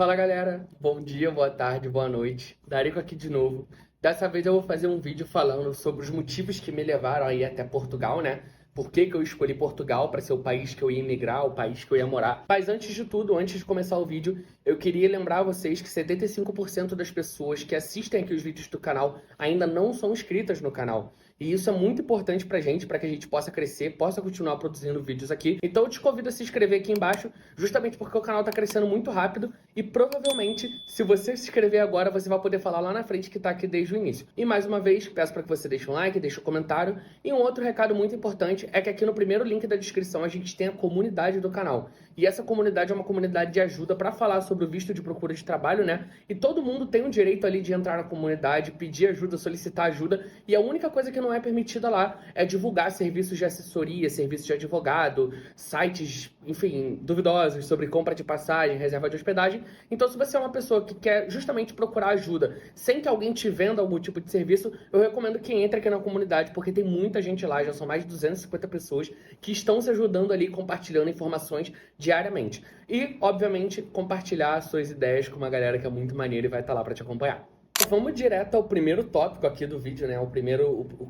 Fala galera, bom dia, boa tarde, boa noite. Darico aqui de novo. Dessa vez eu vou fazer um vídeo falando sobre os motivos que me levaram a ir até Portugal, né? Por que que eu escolhi Portugal para ser o país que eu ia emigrar, o país que eu ia morar. Mas antes de tudo, antes de começar o vídeo, eu queria lembrar a vocês que 75% das pessoas que assistem aqui os vídeos do canal ainda não são inscritas no canal. E isso é muito importante pra gente, para que a gente possa crescer, possa continuar produzindo vídeos aqui. Então eu te convido a se inscrever aqui embaixo, justamente porque o canal tá crescendo muito rápido e provavelmente, se você se inscrever agora, você vai poder falar lá na frente que tá aqui desde o início. E mais uma vez, peço para que você deixe um like, deixe um comentário. E um outro recado muito importante é que aqui no primeiro link da descrição a gente tem a comunidade do canal. E essa comunidade é uma comunidade de ajuda para falar sobre o visto de procura de trabalho, né? E todo mundo tem o direito ali de entrar na comunidade, pedir ajuda, solicitar ajuda. E a única coisa que não é permitida lá é divulgar serviços de assessoria, serviços de advogado, sites, enfim, duvidosos sobre compra de passagem, reserva de hospedagem. Então, se você é uma pessoa que quer justamente procurar ajuda sem que alguém te venda algum tipo de serviço, eu recomendo que entre aqui na comunidade, porque tem muita gente lá, já são mais de 250 pessoas que estão se ajudando ali, compartilhando informações diariamente. E, obviamente, compartilhar suas ideias com uma galera que é muito maneira e vai estar lá para te acompanhar. Vamos direto ao primeiro tópico aqui do vídeo, né? O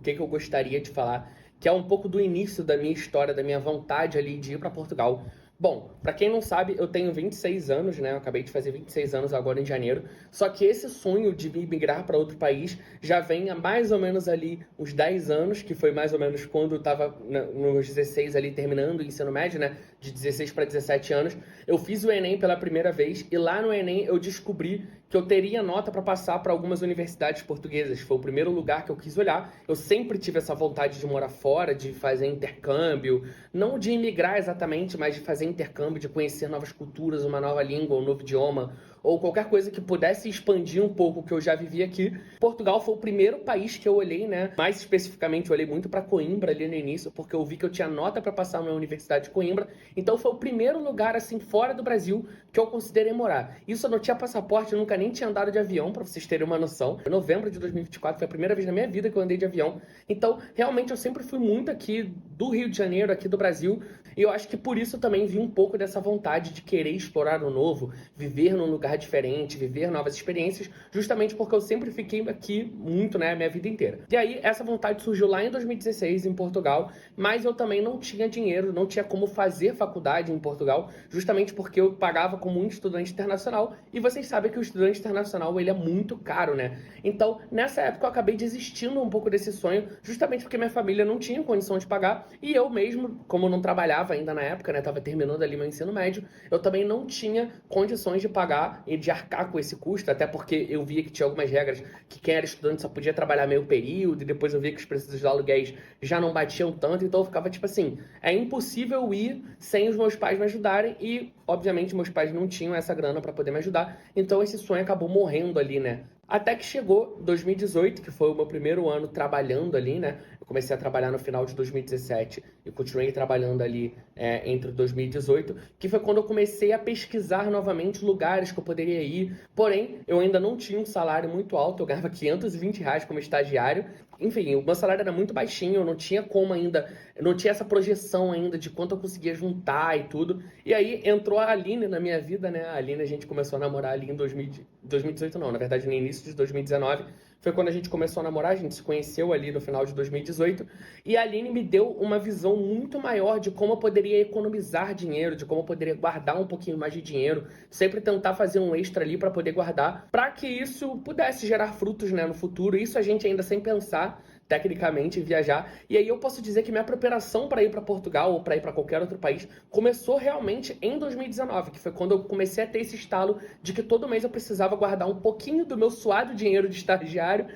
que eu gostaria de falar, que é um pouco do início da minha história, da minha vontade ali de ir para Portugal. Bom, para quem não sabe, eu tenho 26 anos, né? Eu acabei de fazer 26 anos agora em janeiro. Só que esse sonho de migrar para outro país já vem há mais ou menos ali uns 10 anos, que foi mais ou menos quando eu estava nos 16 ali terminando o ensino médio, né? De 16 para 17 anos. Eu fiz o Enem pela primeira vez e lá no Enem eu descobri que eu teria nota para passar para algumas universidades portuguesas. Foi o primeiro lugar que eu quis olhar. Eu sempre tive essa vontade de morar fora, de fazer intercâmbio, não de imigrar exatamente, mas de fazer intercâmbio, de conhecer novas culturas, uma nova língua, um novo idioma, ou qualquer coisa que pudesse expandir um pouco o que eu já vivi aqui. Portugal foi o primeiro país que eu olhei, né? Mais especificamente, eu olhei muito para Coimbra ali no início, porque eu vi que eu tinha nota para passar na Universidade de Coimbra. Então foi o primeiro lugar, assim, fora do Brasil que eu considerei morar. Isso eu não tinha passaporte, eu nunca nem tinha andado de avião, para vocês terem uma noção. Em novembro de 2024 foi a primeira vez na minha vida que eu andei de avião. Então, realmente, eu sempre fui muito aqui do Rio de Janeiro, aqui do Brasil. E eu acho que por isso também vi um pouco dessa vontade de querer explorar o novo, viver num lugar diferente, viver novas experiências, justamente porque eu sempre fiquei aqui muito, né, a minha vida inteira. E aí, essa vontade surgiu lá em 2016, em Portugal, mas eu também não tinha dinheiro, não tinha como fazer faculdade em Portugal, justamente porque eu pagava como um estudante internacional, e vocês sabem que o estudante internacional, ele é muito caro, né? Então, nessa época, eu acabei desistindo um pouco desse sonho, justamente porque minha família não tinha condição de pagar, e eu mesmo, como não trabalhava ainda na época, né, tava terminando ali meu ensino médio, eu também não tinha condições de pagar e de arcar com esse custo, até porque eu via que tinha algumas regras que quem era estudante só podia trabalhar meio período, e depois eu via que os preços dos aluguéis já não batiam tanto, então eu ficava tipo assim, é impossível ir sem os meus pais me ajudarem, e obviamente meus pais não tinham essa grana para poder me ajudar, então esse sonho acabou morrendo ali, né? Até que chegou 2018, que foi o meu primeiro ano trabalhando ali, né? Eu comecei a trabalhar no final de 2017 e continuei trabalhando ali entre 2018, que foi quando eu comecei a pesquisar novamente lugares que eu poderia ir. Porém, eu ainda não tinha um salário muito alto, eu ganhava R$ 520 como estagiário. Enfim, o meu salário era muito baixinho, eu não tinha como ainda, eu não tinha essa projeção ainda de quanto eu conseguia juntar e tudo. E aí entrou a Aline na minha vida, né? A Aline, a gente começou a namorar ali em 2018 não, na verdade no início de 2019. Foi quando a gente começou a namorar, a gente se conheceu ali no final de 2018. E a Aline me deu uma visão muito maior de como eu poderia economizar dinheiro, de como eu poderia guardar um pouquinho mais de dinheiro, sempre tentar fazer um extra ali para poder guardar, para que isso pudesse gerar frutos, né, no futuro. Isso a gente ainda sem pensar tecnicamente viajar. E aí eu posso dizer que minha preparação para ir para Portugal ou para ir para qualquer outro país começou realmente em 2019, que foi quando eu comecei a ter esse estalo de que todo mês eu precisava guardar um pouquinho do meu suado dinheiro de estagiário.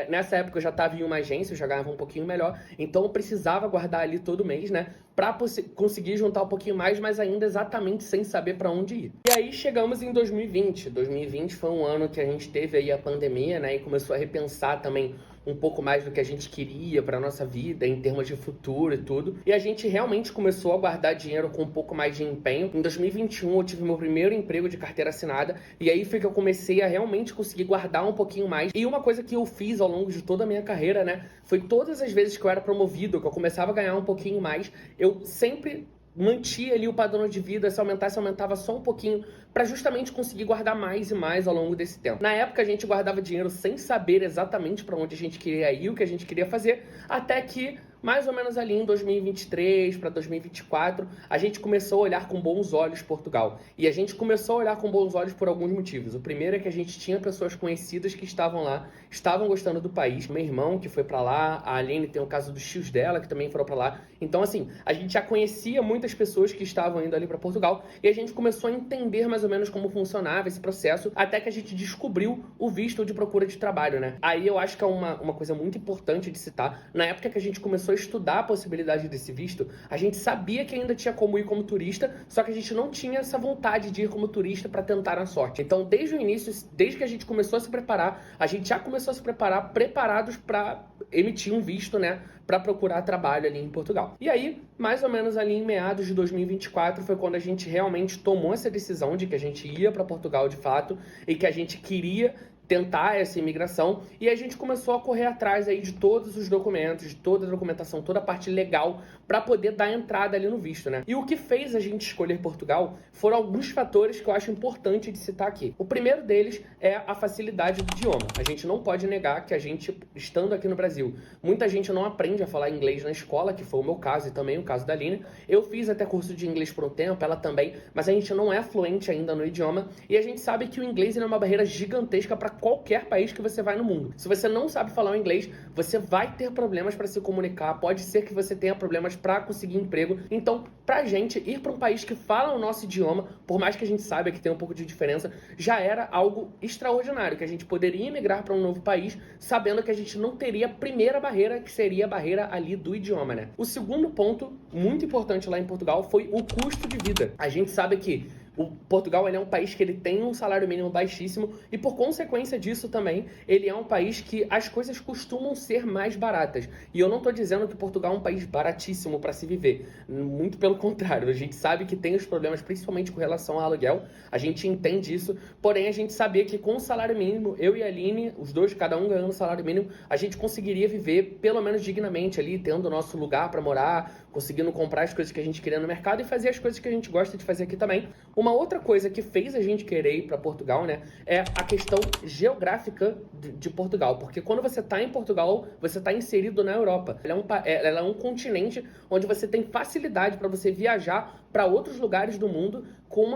Nessa época eu já estava em uma agência, eu já ganhava um pouquinho melhor, então eu precisava guardar ali todo mês, né, para conseguir juntar um pouquinho mais, mas ainda exatamente sem saber para onde ir. E aí chegamos em 2020. 2020 foi um ano que a gente teve aí a pandemia, né, e começou a repensar também um pouco mais do que a gente queria para nossa vida, em termos de futuro e tudo. E a gente realmente começou a guardar dinheiro com um pouco mais de empenho. Em 2021 eu tive meu primeiro emprego de carteira assinada, e aí foi que eu comecei a realmente conseguir guardar um pouquinho mais. E uma coisa que eu fiz ao longo de toda a minha carreira, né, foi todas as vezes que eu era promovido, que eu começava a ganhar um pouquinho mais, eu sempre mantia ali o padrão de vida, se aumentasse, aumentava só um pouquinho, para justamente conseguir guardar mais e mais ao longo desse tempo. Na época a gente guardava dinheiro sem saber exatamente para onde a gente queria ir, o que a gente queria fazer, até que mais ou menos ali em 2023 para 2024, a gente começou a olhar com bons olhos Portugal. E a gente começou a olhar com bons olhos por alguns motivos. O primeiro é que a gente tinha pessoas conhecidas que estavam lá, estavam gostando do país. Meu irmão que foi para lá, a Aline tem o caso dos tios dela que também foram para lá. Então assim, a gente já conhecia muitas pessoas que estavam indo ali para Portugal e a gente começou a entender mais ou menos como funcionava esse processo, até que a gente descobriu o visto de procura de trabalho, né? Aí eu acho que é uma coisa muito importante de citar. Na época que a gente começou a estudar a possibilidade desse visto, a gente sabia que ainda tinha como ir como turista, só que a gente não tinha essa vontade de ir como turista para tentar a sorte. Então, desde o início, desde que a gente começou a se preparar, a gente já começou a se preparar preparados para emitir um visto, né, para procurar trabalho ali em Portugal. E aí, mais ou menos ali em meados de 2024 foi quando a gente realmente tomou essa decisão de que a gente ia para Portugal de fato e que a gente queria tentar essa imigração, e a gente começou a correr atrás aí de todos os documentos, de toda a documentação, toda a parte legal para poder dar entrada ali no visto, né? E o que fez a gente escolher Portugal foram alguns fatores que eu acho importante de citar aqui. O primeiro deles é a facilidade do idioma. A gente não pode negar que a gente, estando aqui no Brasil, muita gente não aprende a falar inglês na escola, que foi o meu caso e também o caso da Aline. Eu fiz até curso de inglês por um tempo, ela também, mas a gente não é fluente ainda no idioma, e a gente sabe que o inglês é uma barreira gigantesca para qualquer país que você vai no mundo. Se você não sabe falar o inglês, você vai ter problemas para se comunicar, pode ser que você tenha problemas para conseguir emprego. Então, pra gente ir para um país que fala o nosso idioma, por mais que a gente saiba que tem um pouco de diferença, já era algo extraordinário, que a gente poderia emigrar para um novo país, sabendo que a gente não teria a primeira barreira, que seria a barreira ali do idioma, né? O segundo ponto, muito importante lá em Portugal, foi o custo de vida. A gente sabe que o Portugal ele é um país que ele tem um salário mínimo baixíssimo e, por consequência disso também, ele é um país que as coisas costumam ser mais baratas. E eu não estou dizendo que Portugal é um país baratíssimo para se viver. Muito pelo contrário, a gente sabe que tem os problemas, principalmente com relação ao aluguel. A gente entende isso, porém a gente sabia que com o salário mínimo, eu e a Aline, os dois, cada um ganhando o salário mínimo, a gente conseguiria viver pelo menos dignamente ali, tendo o nosso lugar para morar, conseguindo comprar as coisas que a gente queria no mercado e fazer as coisas que a gente gosta de fazer aqui também. Uma outra coisa que fez a gente querer ir para Portugal, né, é a questão geográfica de Portugal, porque quando você está em Portugal, você está inserido na Europa. Ela é um continente onde você tem facilidade para você viajar para outros lugares do mundo com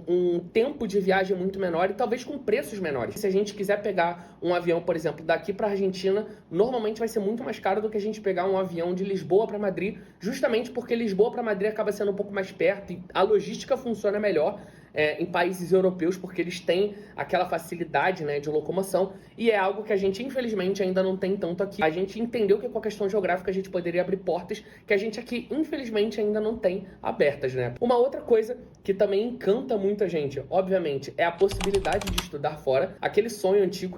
um tempo de viagem muito menor e talvez com preços menores. Se a gente quiser pegar um avião, por exemplo, daqui para a Argentina, normalmente vai ser muito mais caro do que a gente pegar um avião de Lisboa para Madrid, justamente porque Lisboa para Madrid acaba sendo um pouco mais perto e a logística funciona melhor em países europeus, porque eles têm aquela facilidade, né, de locomoção, e é algo que a gente, infelizmente, ainda não tem tanto aqui. A gente entendeu que com a questão geográfica a gente poderia abrir portas que a gente aqui, infelizmente, ainda não tem abertas, né? Uma outra coisa que também encanta muita gente, obviamente, é a possibilidade de estudar fora. Aquele sonho antigo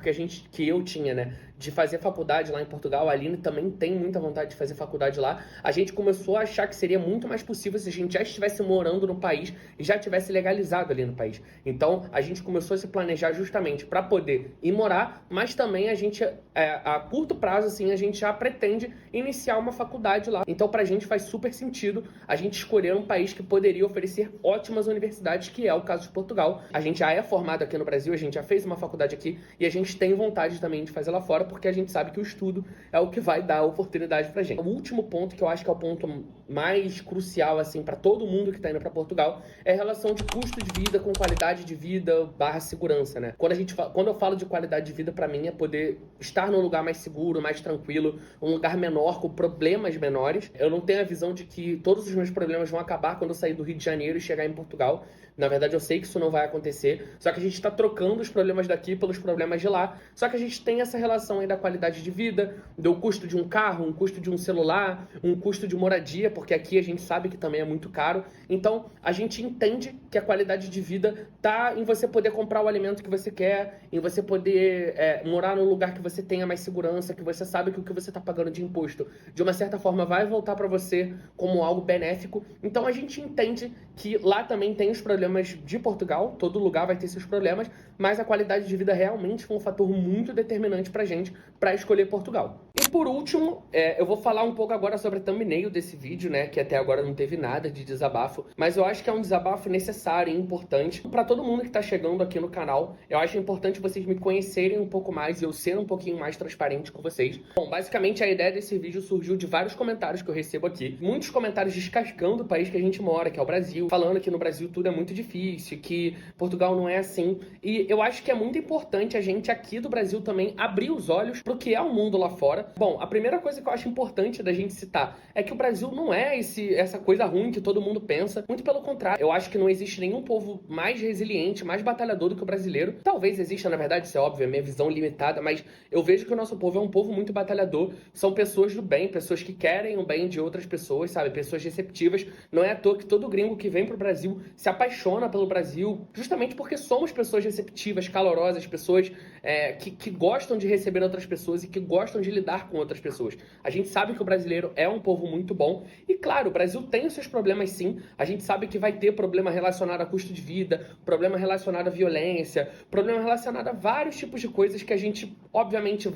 que eu tinha, né, de fazer faculdade lá em Portugal, a Aline também tem muita vontade de fazer faculdade lá. A gente começou a achar que seria muito mais possível se a gente já estivesse morando no país e já tivesse legalizado ali no país. Então, a gente começou a se planejar justamente para poder ir morar, mas também a gente, a curto prazo, assim, a gente já pretende iniciar uma faculdade lá. Então, pra gente faz super sentido a gente escolher um país que poderia oferecer ótimas universidades, que é o caso de Portugal. A gente já é formado aqui no Brasil, a gente já fez uma faculdade aqui e a gente tem vontade também de fazer lá fora, porque a gente sabe que o estudo é o que vai dar oportunidade pra gente. O último ponto, que eu acho que é o ponto mais crucial, assim, para todo mundo que tá indo para Portugal, é a relação de custo de vida com qualidade de vida / segurança, né? Quando eu falo de qualidade de vida, para mim é poder estar num lugar mais seguro, mais tranquilo, um lugar menor, com problemas menores. Eu não tenho a visão de que todos os meus problemas vão acabar quando eu sair do Rio de Janeiro e chegar em Portugal. Na verdade, eu sei que isso não vai acontecer, só que a gente está trocando os problemas daqui pelos problemas de lá. Só que a gente tem essa relação aí da qualidade de vida, do custo de um carro, um custo de um celular, um custo de moradia, porque aqui a gente sabe que também é muito caro. Então, a gente entende que a qualidade de vida tá em você poder comprar o alimento que você quer, em você poder morar num lugar que você tenha mais segurança, que você sabe que o que você está pagando de imposto, de uma certa forma, vai voltar para você como algo benéfico. Então, a gente entende que lá também tem os problemas de Portugal, todo lugar vai ter seus problemas, mas a qualidade de vida realmente foi um fator muito determinante pra gente para escolher Portugal. E por último, eu vou falar um pouco agora sobre a thumbnail desse vídeo, né? Que até agora não teve nada de desabafo, mas eu acho que é um desabafo necessário e importante para todo mundo que tá chegando aqui no canal. Eu acho importante vocês me conhecerem um pouco mais e eu ser um pouquinho mais transparente com vocês. Bom, basicamente a ideia desse vídeo surgiu de vários comentários que eu recebo aqui. Muitos comentários descascando o país que a gente mora, que é o Brasil, falando que no Brasil tudo é muito difícil, que Portugal não é assim. E eu acho que é muito importante a gente aqui do Brasil também abrir os olhos pro que é o mundo lá fora. Bom, a primeira coisa que eu acho importante da gente citar é que o Brasil não é essa coisa ruim que todo mundo pensa. Muito pelo contrário, eu acho que não existe nenhum povo mais resiliente, mais batalhador do que o brasileiro. Talvez exista, na verdade, isso é óbvio, é minha visão limitada, mas eu vejo que o nosso povo é um povo muito batalhador. São pessoas do bem, pessoas que querem o bem de outras pessoas, sabe? Pessoas receptivas. Não é à toa que todo gringo que vem pro Brasil se apaixona pelo Brasil, justamente porque somos pessoas receptivas, calorosas, pessoas que gostam de receber outras pessoas e que gostam de lidar com outras pessoas. A gente sabe que o brasileiro é um povo muito bom e, claro, o Brasil tem os seus problemas sim. A gente sabe que vai ter problema relacionado a custo de vida, problema relacionado à violência, problema relacionado a vários tipos de coisas que a gente, obviamente,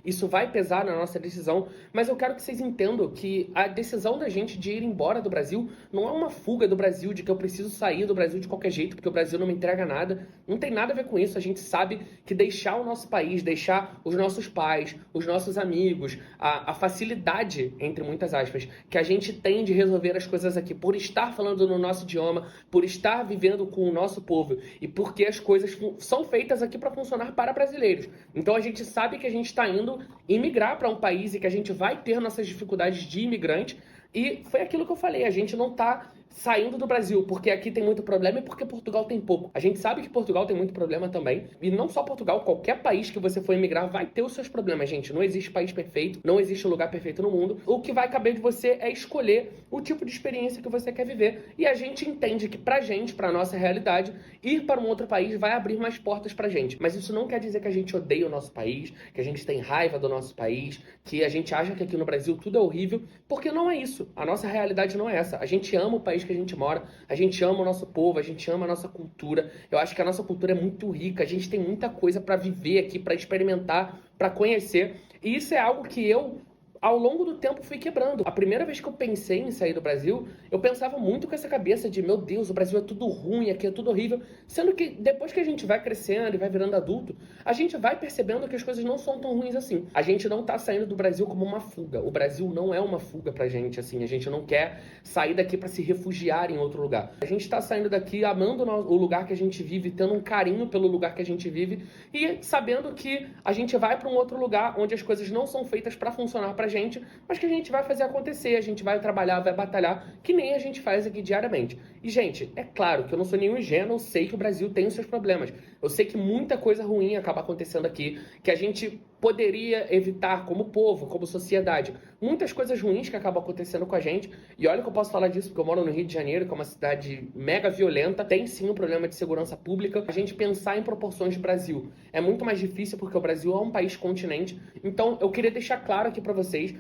isso vai pesar na nossa decisão, mas eu quero que vocês entendam que a decisão da gente de ir embora do Brasil não é uma fuga do Brasil, de que eu preciso sair do Brasil de qualquer jeito, porque o Brasil não me entrega nada. Não tem nada a ver com isso. A gente sabe que deixar o nosso país, deixar os nossos pais, os nossos amigos, a facilidade, entre muitas aspas, que a gente tem de resolver as coisas aqui, por estar falando no nosso idioma, por estar vivendo com o nosso povo e porque as coisas são feitas aqui para funcionar para brasileiros. Então a gente sabe que a gente está indo imigrar para um país e que a gente vai ter nossas dificuldades de imigrante. E foi aquilo que eu falei, a gente não tá saindo do Brasil porque aqui tem muito problema e porque Portugal tem pouco. A gente sabe que Portugal tem muito problema também. E não só Portugal, qualquer país que você for emigrar vai ter os seus problemas, gente. Não existe país perfeito, não existe lugar perfeito no mundo. O que vai caber de você é escolher o tipo de experiência que você quer viver. E a gente entende que pra gente, pra nossa realidade, ir para um outro país vai abrir mais portas pra gente. Mas isso não quer dizer que a gente odeia o nosso país, que a gente tem raiva do nosso país, que a gente acha que aqui no Brasil tudo é horrível, porque não é isso. A nossa realidade não é essa. A gente ama o país que a gente mora, a gente ama o nosso povo, a gente ama a nossa cultura. Eu acho que a nossa cultura é muito rica, a gente tem muita coisa para viver aqui, para experimentar, para conhecer. E isso é algo que eu, ao longo do tempo, fui quebrando. A primeira vez que eu pensei em sair do Brasil, eu pensava muito com essa cabeça de, meu Deus, o Brasil é tudo ruim, aqui é tudo horrível. Sendo que depois que a gente vai crescendo e vai virando adulto, a gente vai percebendo que as coisas não são tão ruins assim. A gente não tá saindo do Brasil como uma fuga. O Brasil não é uma fuga pra gente, assim. A gente não quer sair daqui pra se refugiar em outro lugar. A gente tá saindo daqui amando o lugar que a gente vive, tendo um carinho pelo lugar que a gente vive e sabendo que a gente vai pra um outro lugar onde as coisas não são feitas pra funcionar pra gente, mas que a gente vai fazer acontecer, a gente vai trabalhar, vai batalhar, que nem a gente faz aqui diariamente. E, gente, é claro que eu não sou nenhum ingênuo, eu sei que o Brasil tem os seus problemas. Eu sei que muita coisa ruim acaba acontecendo aqui, que a gente poderia evitar como povo, como sociedade. Muitas coisas ruins que acabam acontecendo com a gente. E olha que eu posso falar disso porque eu moro no Rio de Janeiro, que é uma cidade mega violenta. Tem sim um problema de segurança pública. A gente pensar em proporções de Brasil é muito mais difícil porque o Brasil é um país continente. Então eu queria deixar claro aqui pra vocês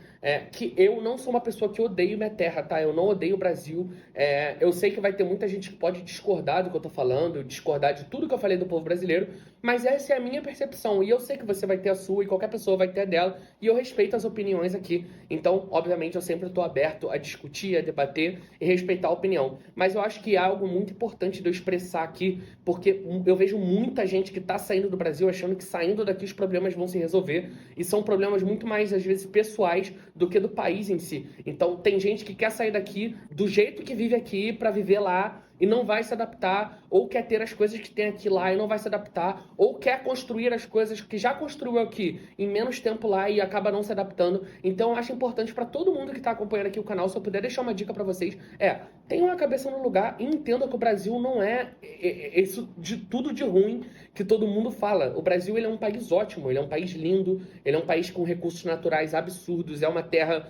que eu não sou uma pessoa que odeio minha terra, tá? Eu não odeio o Brasil. Eu sei que vai ter muita gente que pode discordar do que eu tô falando, discordar de tudo que eu falei do povo brasileiro, mas essa é a minha percepção. E eu sei que você vai ter a sua e qualquer pessoa vai ter a dela. E eu respeito as opiniões aqui. Então, obviamente, eu sempre estou aberto a discutir, a debater e respeitar a opinião. Mas eu acho que é algo muito importante de eu expressar aqui, porque eu vejo muita gente que está saindo do Brasil achando que saindo daqui os problemas vão se resolver. E são problemas muito mais, às vezes, pessoais do que do país em si. Então, tem gente que quer sair daqui do jeito que vive aqui para viver lá e não vai se adaptar, ou quer ter as coisas que tem aqui lá e não vai se adaptar, ou quer construir as coisas que já construiu aqui em menos tempo lá e acaba não se adaptando. Então eu acho importante para todo mundo que está acompanhando aqui o canal, se eu puder deixar uma dica para vocês, tenham a cabeça no lugar e entendam que o Brasil não é isso de tudo de ruim que todo mundo fala. O Brasil, ele é um país ótimo, ele é um país lindo, ele é um país com recursos naturais absurdos, é uma terra,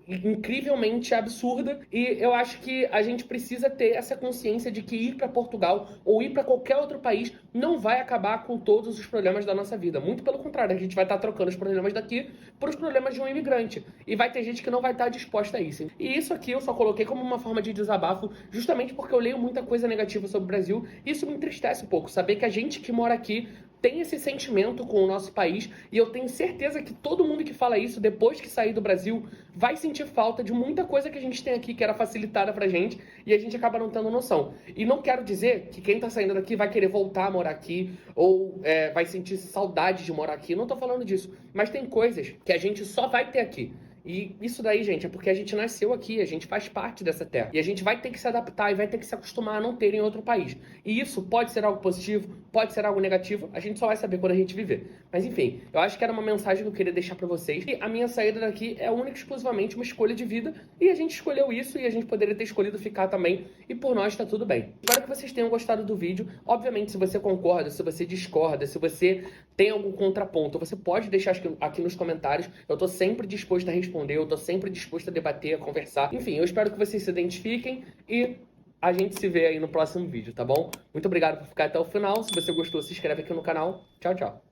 incrivelmente absurda, e eu acho que a gente precisa ter essa consciência de que ir para Portugal ou ir para qualquer outro país não vai acabar com todos os problemas da nossa vida. Muito pelo contrário, a gente vai estar trocando os problemas daqui por os problemas de um imigrante. E vai ter gente que não vai estar disposta a isso. E isso aqui eu só coloquei como uma forma de desabafo, justamente porque eu leio muita coisa negativa sobre o Brasil, e isso me entristece um pouco, saber que a gente que mora aqui tem esse sentimento com o nosso país, e eu tenho certeza que todo mundo que fala isso, depois que sair do Brasil, vai sentir falta de muita coisa que a gente tem aqui, que era facilitada pra gente, e a gente acaba não tendo noção. E não quero dizer que quem tá saindo daqui vai querer voltar a morar aqui, ou vai sentir saudade de morar aqui, não tô falando disso. Mas tem coisas que a gente só vai ter aqui. E isso daí, gente, é porque a gente nasceu aqui, a gente faz parte dessa terra. E a gente vai ter que se adaptar e vai ter que se acostumar a não ter em outro país. E isso pode ser algo positivo, pode ser algo negativo, a gente só vai saber quando a gente viver. Mas enfim, eu acho que era uma mensagem que eu queria deixar pra vocês. E a minha saída daqui é única e exclusivamente uma escolha de vida. E a gente escolheu isso e a gente poderia ter escolhido ficar também. E por nós tá tudo bem. Espero que vocês tenham gostado do vídeo. Obviamente, se você concorda, se você discorda, se você tem algum contraponto, você pode deixar aqui nos comentários. Eu tô sempre disposto a responder, eu tô sempre disposto a debater, a conversar. Enfim, eu espero que vocês se identifiquem e a gente se vê aí no próximo vídeo, tá bom? Muito obrigado por ficar até o final. Se você gostou, se inscreve aqui no canal. Tchau, tchau.